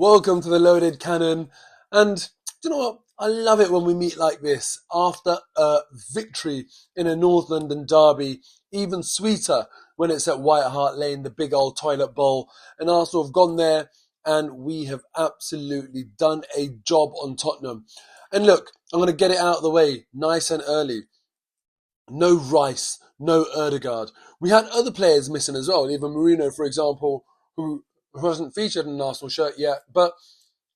Welcome to the Loaded Cannon. And do you know what? I love it when we meet like this after a victory in a North London derby. Even sweeter when it's at White Hart Lane, the big old toilet bowl. And Arsenal have gone there and we have absolutely done a job on Tottenham. And look, I'm going to get it out of the way nice and early. No Rice, no Erdegaard. We had other players missing as well. Even Marino, for example, who hasn't featured in an Arsenal shirt yet. But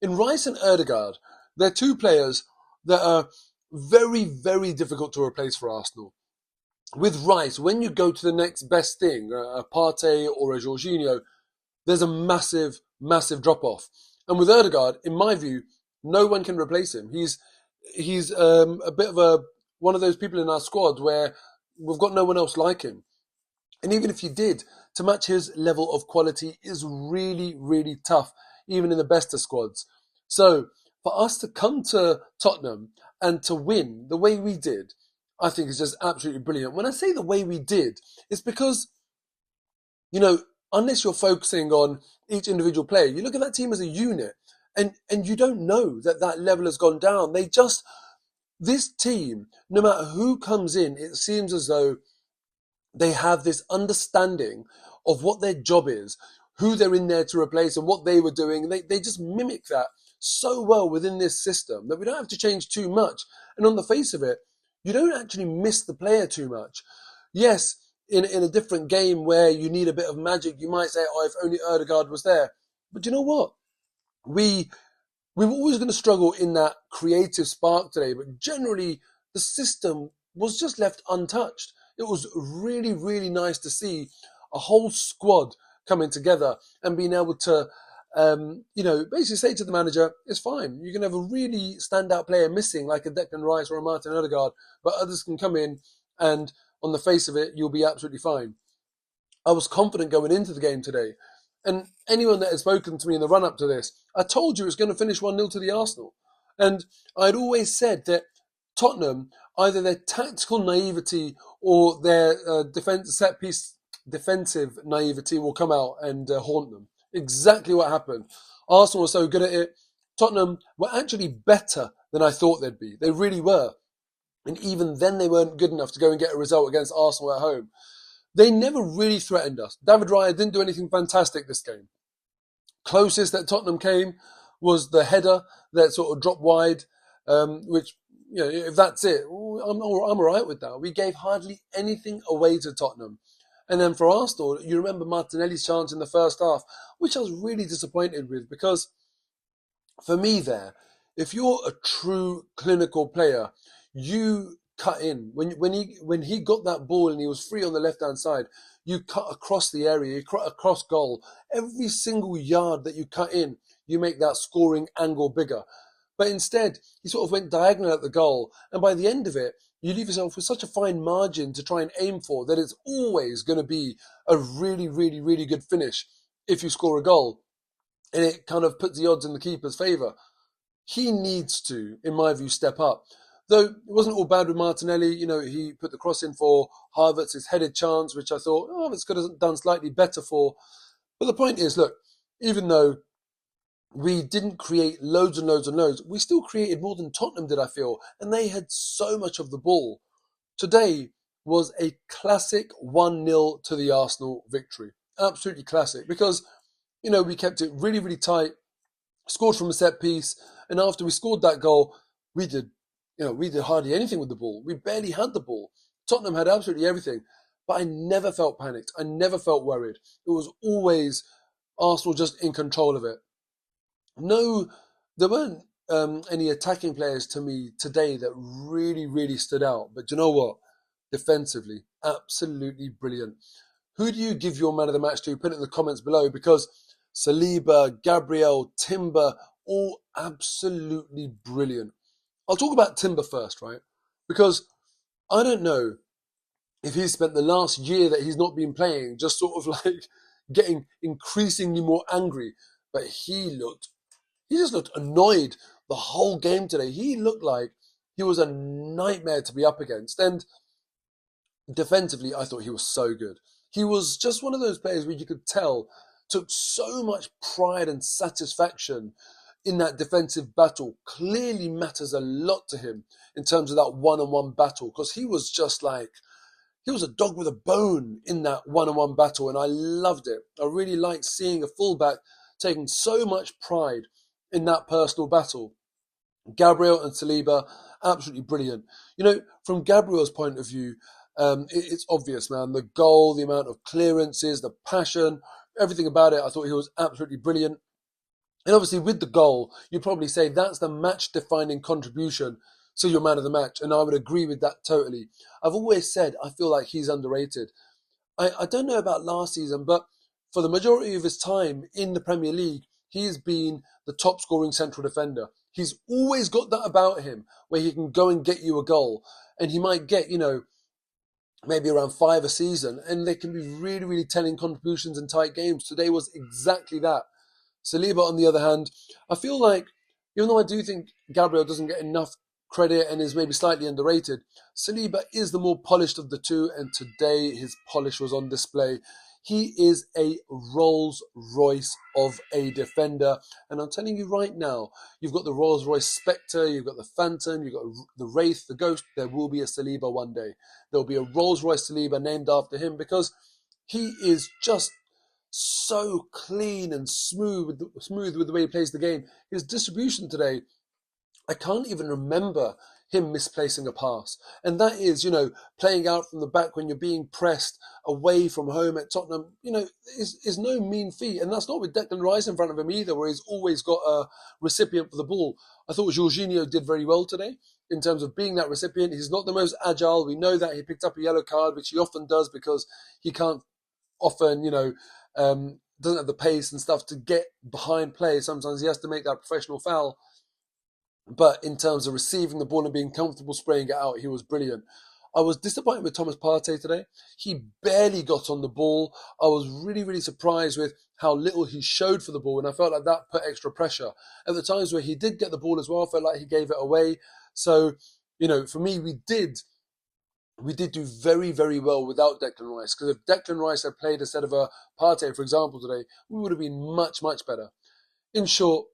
in Rice and Erdegaard, they're two players that are very, very difficult to replace for Arsenal. With Rice, when you go to the next best thing, a Partey or a Jorginho, there's a massive, massive drop-off. And with Erdegaard, in my view, no one can replace him. He's a bit of one of those people in our squad where we've got no one else like him. And even if you did, to match his level of quality is really, really tough, even in the best of squads. So for us to come to Tottenham and to win the way we did, I think is just absolutely brilliant. When I say the way we did, it's because, unless you're focusing on each individual player, you look at that team as a unit and you don't know that level has gone down. This team, no matter who comes in, it seems as though they have this understanding of what their job is, who they're in there to replace and what they were doing. They just mimic that so well within this system that we don't have to change too much. And on the face of it, you don't actually miss the player too much. Yes, in a different game where you need a bit of magic, you might say, oh, if only Erdegaard was there. But you know what? We were always going to struggle in that creative spark today, but generally the system was just left untouched. It was really, really nice to see a whole squad coming together and being able to, basically say to the manager, it's fine. You can have a really standout player missing like a Declan Rice or a Martin Odegaard, but others can come in and on the face of it, you'll be absolutely fine. I was confident going into the game today. And anyone that has spoken to me in the run-up to this, I told you it was going to finish 1-0 to the Arsenal. And I'd always said that Tottenham, either their tactical naivety or their defensive naivety will come out and haunt them. Exactly what happened. Arsenal were so good at it. Tottenham were actually better than I thought they'd be. They really were. And even then they weren't good enough to go and get a result against Arsenal at home. They never really threatened us. David Raya didn't do anything fantastic this game. Closest that Tottenham came was the header that sort of dropped wide, which, if that's it, I'm all right with that. We gave hardly anything away to Tottenham. And then for Arsenal, you remember Martinelli's chance in the first half, which I was really disappointed with because for me there, if you're a true clinical player, you cut in. When he got that ball and he was free on the left-hand side, you cut across the area, you cut across goal. Every single yard that you cut in, you make that scoring angle bigger. But instead, he sort of went diagonal at the goal. And by the end of it, you leave yourself with such a fine margin to try and aim for that it's always going to be a really, really, really good finish if you score a goal. And it kind of puts the odds in the keeper's favour. He needs to, in my view, step up. Though it wasn't all bad with Martinelli, he put the cross in for Havertz's headed chance, which I thought, Havertz could have done slightly better for. But the point is, look, even though we didn't create loads and loads and loads, we still created more than Tottenham did, I feel. And they had so much of the ball. Today was a classic 1-0 to the Arsenal victory. Absolutely classic. Because, we kept it really, really tight, scored from a set piece. And after we scored that goal, we did hardly anything with the ball. We barely had the ball. Tottenham had absolutely everything. But I never felt panicked. I never felt worried. It was always Arsenal just in control of it. No, there weren't any attacking players to me today that really, really stood out. But you know what? Defensively, absolutely brilliant. Who do you give your man of the match to? Put it in the comments below because Saliba, Gabriel, Timber, all absolutely brilliant. I'll talk about Timber first, right? Because I don't know if he's spent the last year that he's not been playing just sort of like getting increasingly more angry. But he just looked annoyed the whole game today. He looked like he was a nightmare to be up against. And defensively, I thought he was so good. He was just one of those players where you could tell took so much pride and satisfaction in that defensive battle. Clearly matters a lot to him in terms of that one-on-one battle, because he was just like, he was a dog with a bone in that one-on-one battle, and I loved it. I really liked seeing a fullback taking so much pride in that personal battle. Gabriel and Saliba, absolutely brilliant. From Gabriel's point of view, it's obvious, man. The goal, the amount of clearances, the passion, everything about it, I thought he was absolutely brilliant. And obviously, with the goal, you'd probably say that's the match-defining contribution, so you're man of the match. And I would agree with that totally. I've always said I feel like he's underrated. I don't know about last season, but for the majority of his time in the Premier League, he has been the top scoring central defender. He's always got that about him where he can go and get you a goal. And he might get, maybe around 5 a season. And they can be really, really telling contributions in tight games. Today was exactly that. Saliba, on the other hand, I feel like, even though I do think Gabriel doesn't get enough credit and is maybe slightly underrated, Saliba is the more polished of the two, and today his polish was on display. He is a Rolls Royce of a defender, and I'm telling you right now, you've got the Rolls Royce Spectre, you've got the Phantom, you've got the Wraith, the Ghost. There will be a Saliba one day. There'll be a Rolls Royce Saliba named after him, because he is just so clean and smooth with the way he plays the game. His distribution today, I can't even remember him misplacing a pass. And that is, playing out from the back when you're being pressed away from home at Tottenham, is no mean feat. And that's not with Declan Rice in front of him either, where he's always got a recipient for the ball. I thought Jorginho did very well today in terms of being that recipient. He's not the most agile. We know that he picked up a yellow card, which he often does because he can't often, doesn't have the pace and stuff to get behind play. Sometimes he has to make that professional foul. But in terms of receiving the ball and being comfortable spraying it out, he was brilliant. I was disappointed with Thomas Partey today. He barely got on the ball. I was really, really surprised with how little he showed for the ball, and I felt like that put extra pressure. At the times where he did get the ball as well, I felt like he gave it away. So, for me, we did do very, very well without Declan Rice. Because if Declan Rice had played instead of a Partey, for example, today, we would have been much, much better. In short,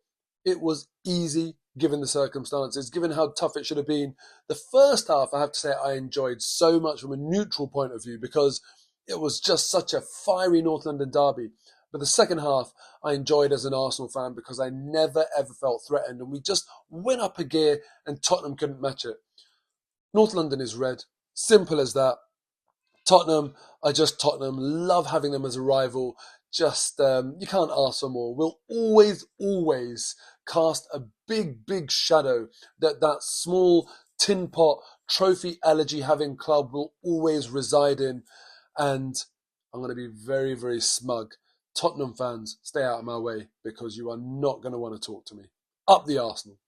it was easy given the circumstances, given how tough it should have been. The first half, I have to say, I enjoyed so much from a neutral point of view because it was just such a fiery North London derby. But the second half, I enjoyed as an Arsenal fan because I never, ever felt threatened. And we just went up a gear and Tottenham couldn't match it. North London is red. Simple as that. Tottenham are just Tottenham. Love having them as a rival. Just, you can't ask for more. We'll always, always cast a big, big shadow that small tin pot trophy allergy having club will always reside in. And I'm going to be very, very smug. Tottenham fans, stay out of my way because you are not going to want to talk to me. Up the Arsenal.